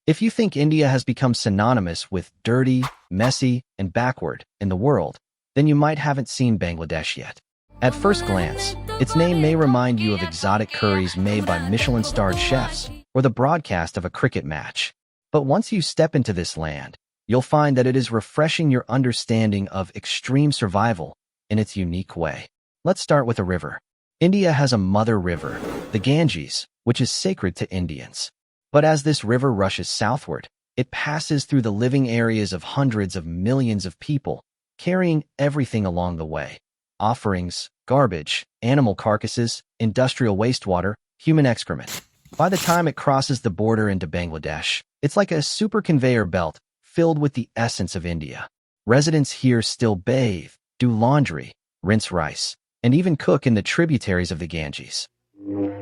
If you think India has become synonymous with dirty, messy, and backward in the world, then you might haven't seen Bangladesh yet. At first glance, its name may remind you of exotic curries made by Michelin-starred chefs or the broadcast of a cricket match. But once you step into this land, you'll find that it is refreshing your understanding of extreme survival in its unique way. Let's start with a river. India has a mother river, the Ganges, which is sacred to Indians. But as this river rushes southward, it passes through the living areas of hundreds of millions of people, carrying everything along the way: offerings, garbage, animal carcasses, industrial wastewater, human excrement. By the time it crosses the border into Bangladesh, it's like a super conveyor belt filled with the essence of India. Residents here still bathe, do laundry, rinse rice, and even cook in the tributaries of the Ganges.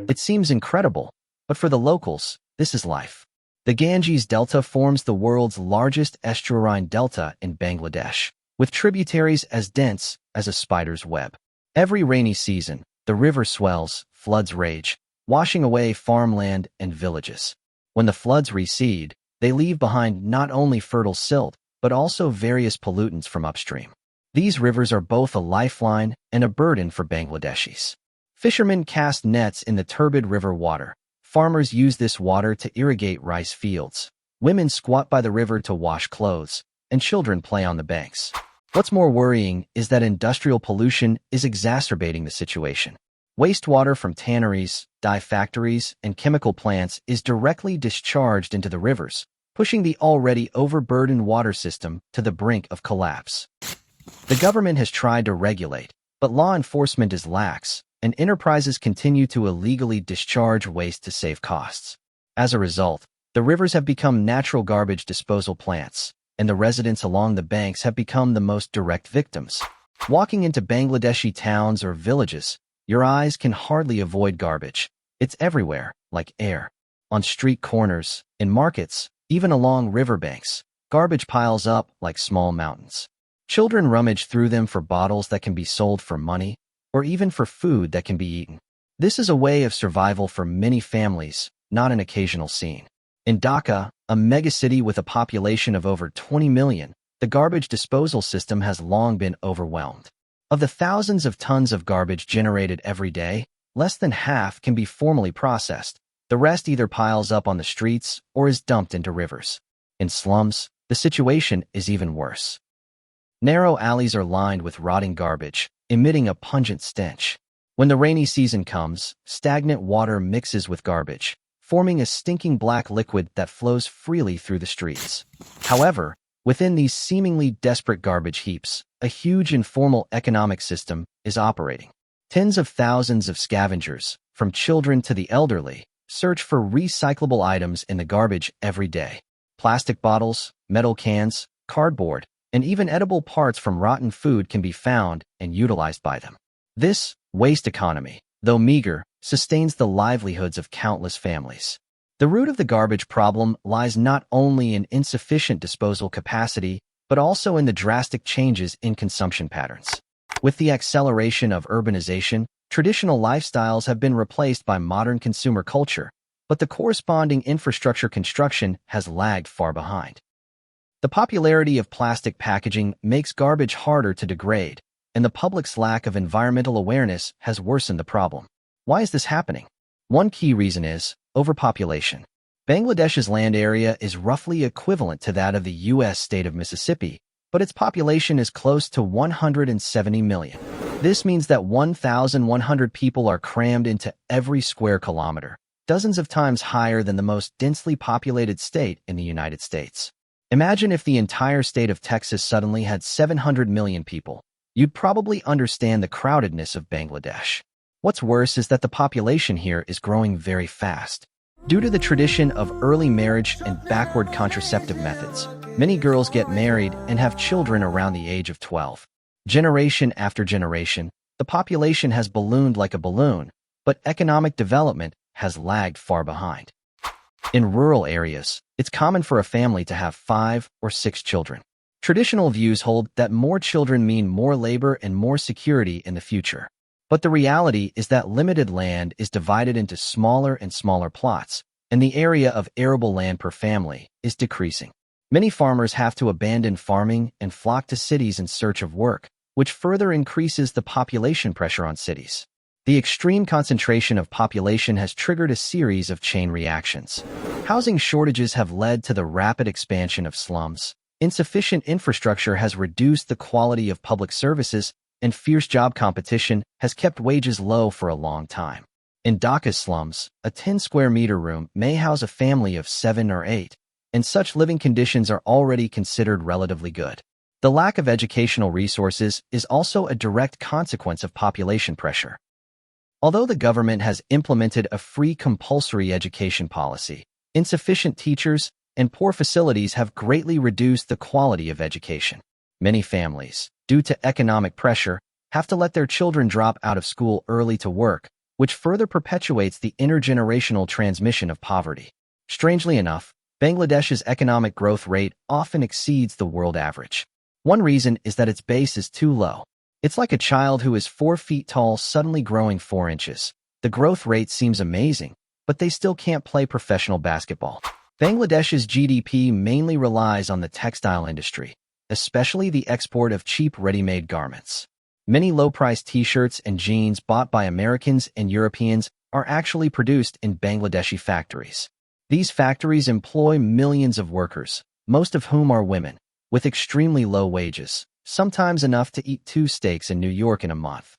It seems incredible, but for the locals, this is life. The Ganges Delta forms the world's largest estuarine delta in Bangladesh, with tributaries as dense as a spider's web. Every rainy season, the river swells, floods rage, washing away farmland and villages. When the floods recede, they leave behind not only fertile silt, but also various pollutants from upstream. These rivers are both a lifeline and a burden for Bangladeshis. Fishermen cast nets in the turbid river water. Farmers use this water to irrigate rice fields. Women squat by the river to wash clothes, and children play on the banks. What's more worrying is that industrial pollution is exacerbating the situation. Wastewater from tanneries, dye factories, and chemical plants is directly discharged into the rivers, pushing the already overburdened water system to the brink of collapse. The government has tried to regulate, but law enforcement is lax, and enterprises continue to illegally discharge waste to save costs. As a result, the rivers have become natural garbage disposal plants, and the residents along the banks have become the most direct victims. Walking into Bangladeshi towns or villages, your eyes can hardly avoid garbage. It's everywhere, like air. On street corners, in markets, even along riverbanks, garbage piles up like small mountains. Children rummage through them for bottles that can be sold for money, or even for food that can be eaten. This is a way of survival for many families, not an occasional scene. In Dhaka, a megacity with a population of over 20 million, the garbage disposal system has long been overwhelmed. Of the thousands of tons of garbage generated every day, less than half can be formally processed. The rest either piles up on the streets or is dumped into rivers. In slums, the situation is even worse. Narrow alleys are lined with rotting garbage, emitting a pungent stench. When the rainy season comes, stagnant water mixes with garbage, forming a stinking black liquid that flows freely through the streets. However, within these seemingly desperate garbage heaps, a huge informal economic system is operating. Tens of thousands of scavengers, from children to the elderly, search for recyclable items in the garbage every day. Plastic bottles, metal cans, cardboard, and even edible parts from rotten food can be found and utilized by them. This waste economy, though meager, sustains the livelihoods of countless families. The root of the garbage problem lies not only in insufficient disposal capacity, but also in the drastic changes in consumption patterns. With the acceleration of urbanization, traditional lifestyles have been replaced by modern consumer culture, but the corresponding infrastructure construction has lagged far behind. The popularity of plastic packaging makes garbage harder to degrade, and the public's lack of environmental awareness has worsened the problem. Why is this happening? One key reason is overpopulation. Bangladesh's land area is roughly equivalent to that of the U.S. state of Mississippi, but its population is close to 170 million. This means that 1,100 people are crammed into every square kilometer, dozens of times higher than the most densely populated state in the United States. Imagine if the entire state of Texas suddenly had 700 million people. You'd probably understand the crowdedness of Bangladesh. What's worse is that the population here is growing very fast. Due to the tradition of early marriage and backward contraceptive methods, many girls get married and have children around the age of 12. Generation after generation, the population has ballooned like a balloon, but economic development has lagged far behind. In rural areas, it's common for a family to have 5 or 6 children. Traditional views hold that more children mean more labor and more security in the future. But the reality is that limited land is divided into smaller and smaller plots, and the area of arable land per family is decreasing. Many farmers have to abandon farming and flock to cities in search of work, which further increases the population pressure on cities. The extreme concentration of population has triggered a series of chain reactions. Housing shortages have led to the rapid expansion of slums. Insufficient infrastructure has reduced the quality of public services, and fierce job competition has kept wages low for a long time. In Dhaka's slums, a 10-square-meter room may house a family of 7 or 8, and such living conditions are already considered relatively good. The lack of educational resources is also a direct consequence of population pressure. Although the government has implemented a free compulsory education policy, insufficient teachers and poor facilities have greatly reduced the quality of education. Many families, due to economic pressure, have to let their children drop out of school early to work, which further perpetuates the intergenerational transmission of poverty. Strangely enough, Bangladesh's economic growth rate often exceeds the world average. One reason is that its base is too low. It's like a child who is 4 feet tall suddenly growing 4 inches. The growth rate seems amazing, but they still can't play professional basketball. Bangladesh's GDP mainly relies on the textile industry, especially the export of cheap ready-made garments. Many low-priced t-shirts and jeans bought by Americans and Europeans are actually produced in Bangladeshi factories. These factories employ millions of workers, most of whom are women, with extremely low wages, sometimes enough to eat 2 steaks in New York in a month.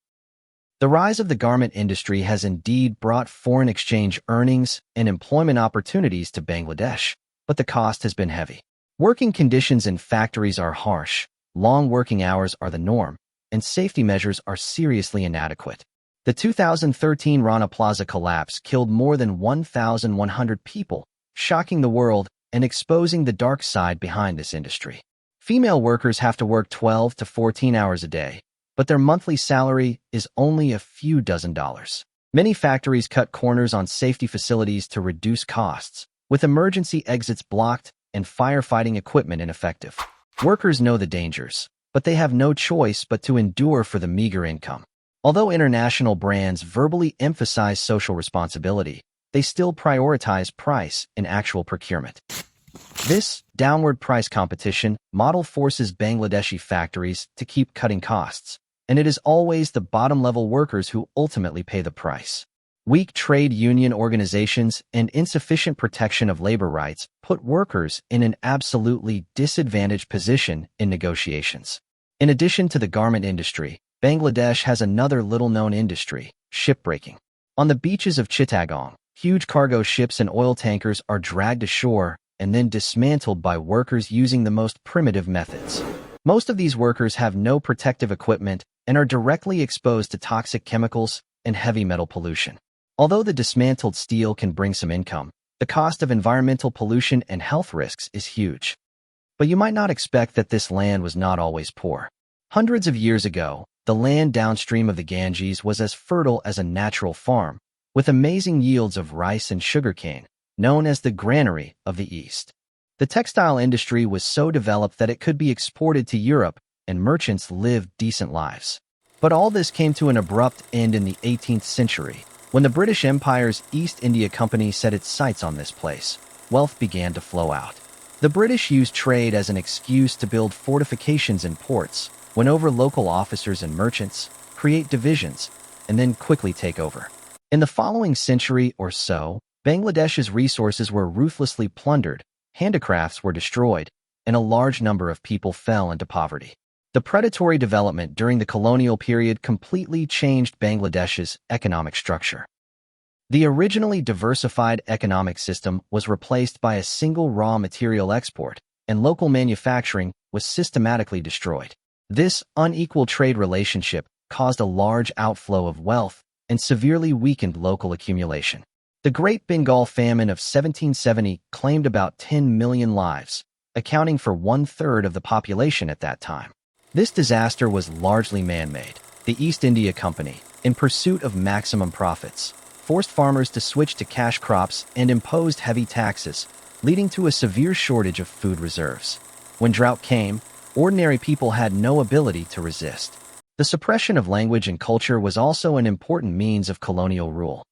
The rise of the garment industry has indeed brought foreign exchange earnings and employment opportunities to Bangladesh, but the cost has been heavy. Working conditions in factories are harsh, long working hours are the norm, and safety measures are seriously inadequate. The 2013 Rana Plaza collapse killed more than 1,100 people, shocking the world and exposing the dark side behind this industry. Female workers have to work 12 to 14 hours a day, but their monthly salary is only a few dozen dollars. Many factories cut corners on safety facilities to reduce costs, with emergency exits blocked and firefighting equipment ineffective. Workers know the dangers, but they have no choice but to endure for the meager income. Although international brands verbally emphasize social responsibility, they still prioritize price in actual procurement. This downward price competition model forces Bangladeshi factories to keep cutting costs, and it is always the bottom-level workers who ultimately pay the price. Weak trade union organizations and insufficient protection of labor rights put workers in an absolutely disadvantaged position in negotiations. In addition to the garment industry, Bangladesh has another little-known industry, shipbreaking. On the beaches of Chittagong, huge cargo ships and oil tankers are dragged ashore and then dismantled by workers using the most primitive methods. Most of these workers have no protective equipment and are directly exposed to toxic chemicals and heavy metal pollution. Although the dismantled steel can bring some income, the cost of environmental pollution and health risks is huge. But you might not expect that this land was not always poor. Hundreds of years ago, the land downstream of the Ganges was as fertile as a natural farm, with amazing yields of rice and sugarcane, known as the granary of the East. The textile industry was so developed that it could be exported to Europe, and merchants lived decent lives. But all this came to an abrupt end in the 18th century, when the British Empire's East India Company set its sights on this place. Wealth began to flow out. The British used trade as an excuse to build fortifications and ports, win over local officers and merchants, create divisions, and then quickly take over. In the following century or so, Bangladesh's resources were ruthlessly plundered, handicrafts were destroyed, and a large number of people fell into poverty. The predatory development during the colonial period completely changed Bangladesh's economic structure. The originally diversified economic system was replaced by a single raw material export, and local manufacturing was systematically destroyed. This unequal trade relationship caused a large outflow of wealth and severely weakened local accumulation. The Great Bengal Famine of 1770 claimed about 10 million lives, accounting for 1/3 of the population at that time. This disaster was largely man-made. The East India Company, in pursuit of maximum profits, forced farmers to switch to cash crops and imposed heavy taxes, leading to a severe shortage of food reserves. When drought came, ordinary people had no ability to resist. The suppression of language and culture was also an important means of colonial rule.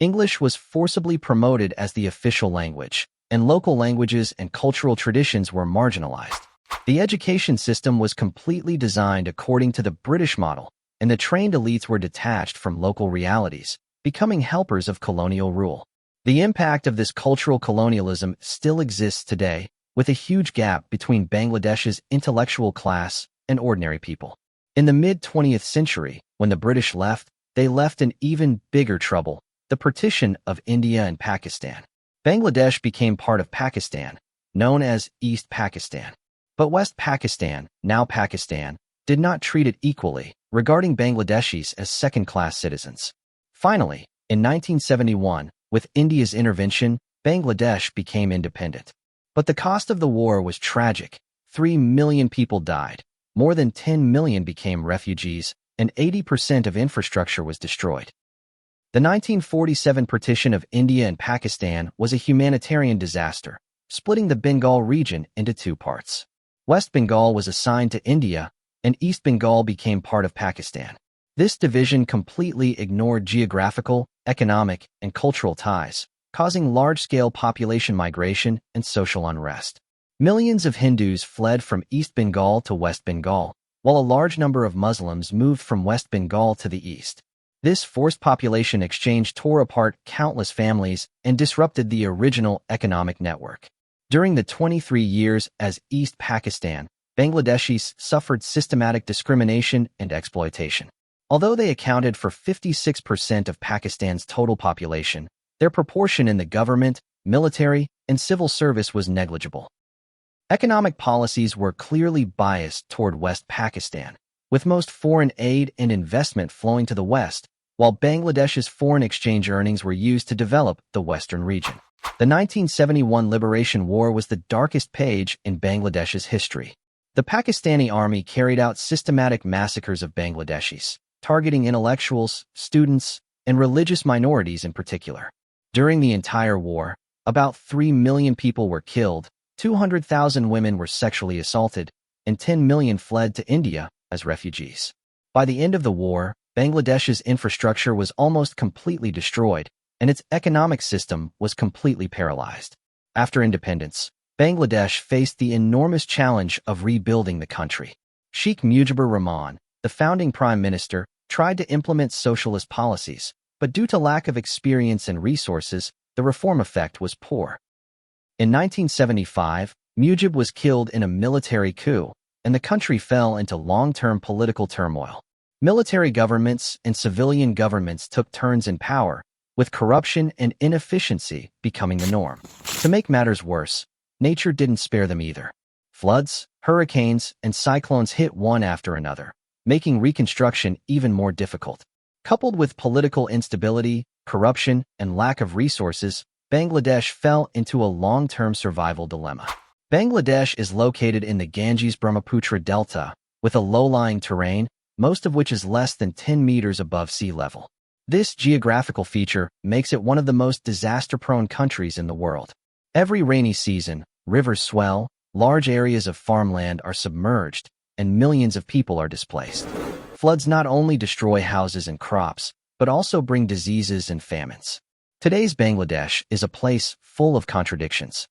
English was forcibly promoted as the official language, and local languages and cultural traditions were marginalized. The education system was completely designed according to the British model, and the trained elites were detached from local realities, becoming helpers of colonial rule. The impact of this cultural colonialism still exists today, with a huge gap between Bangladesh's intellectual class and ordinary people. In the mid-20th century, when the British left, they left in even bigger trouble, the partition of India and Pakistan. Bangladesh became part of Pakistan, known as East Pakistan. But West Pakistan, now Pakistan, did not treat it equally, regarding Bangladeshis as second-class citizens. Finally, in 1971, with India's intervention, Bangladesh became independent. But the cost of the war was tragic. 3 million people died, more than 10 million became refugees, and 80% of infrastructure was destroyed. The 1947 partition of India and Pakistan was a humanitarian disaster, splitting the Bengal region into two parts. West Bengal was assigned to India, and East Bengal became part of Pakistan. This division completely ignored geographical, economic, and cultural ties, causing large-scale population migration and social unrest. Millions of Hindus fled from East Bengal to West Bengal, while a large number of Muslims moved from West Bengal to the east. This forced population exchange tore apart countless families and disrupted the original economic network. During the 23 years as East Pakistan, Bangladeshis suffered systematic discrimination and exploitation. Although they accounted for 56% of Pakistan's total population, their proportion in the government, military, and civil service was negligible. Economic policies were clearly biased toward West Pakistan, with most foreign aid and investment flowing to the West, while Bangladesh's foreign exchange earnings were used to develop the Western region. The 1971 Liberation War was the darkest page in Bangladesh's history. The Pakistani army carried out systematic massacres of Bangladeshis, targeting intellectuals, students, and religious minorities in particular. During the entire war, about 3 million people were killed, 200,000 women were sexually assaulted, and 10 million fled to India as refugees. By the end of the war, Bangladesh's infrastructure was almost completely destroyed, and its economic system was completely paralyzed. After independence, Bangladesh faced the enormous challenge of rebuilding the country. Sheikh Mujibur Rahman, the founding prime minister, tried to implement socialist policies, but due to lack of experience and resources, the reform effect was poor. In 1975, Mujib was killed in a military coup, and the country fell into long-term political turmoil. Military governments and civilian governments took turns in power, with corruption and inefficiency becoming the norm. To make matters worse, nature didn't spare them either. Floods, hurricanes, and cyclones hit one after another, making reconstruction even more difficult. Coupled with political instability, corruption, and lack of resources, Bangladesh fell into a long-term survival dilemma. Bangladesh is located in the Ganges-Brahmaputra Delta, with a low-lying terrain, most of which is less than 10 meters above sea level. This geographical feature makes it one of the most disaster-prone countries in the world. Every rainy season, rivers swell, large areas of farmland are submerged, and millions of people are displaced. Floods not only destroy houses and crops, but also bring diseases and famines. Today's Bangladesh is a place full of contradictions.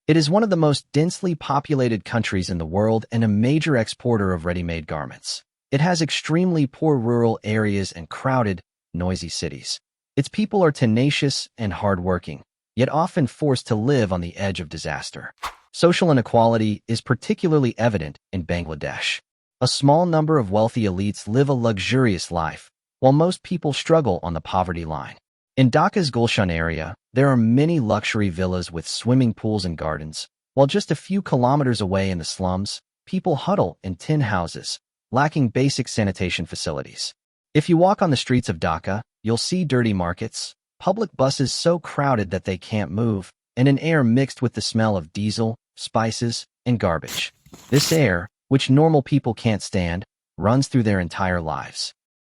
It is one of the most densely populated countries in the world and a major exporter of ready-made garments. It has extremely poor rural areas and crowded, noisy cities. Its people are tenacious and hardworking, yet often forced to live on the edge of disaster. Social inequality is particularly evident in Bangladesh. A small number of wealthy elites live a luxurious life, while most people struggle on the poverty line. In Dhaka's Gulshan area, there are many luxury villas with swimming pools and gardens, while just a few kilometers away in the slums, people huddle in tin houses, lacking basic sanitation facilities. If you walk on the streets of Dhaka, you'll see dirty markets, public buses so crowded that they can't move, and an air mixed with the smell of diesel, spices, and garbage. This air, which normal people can't stand, runs through their entire lives.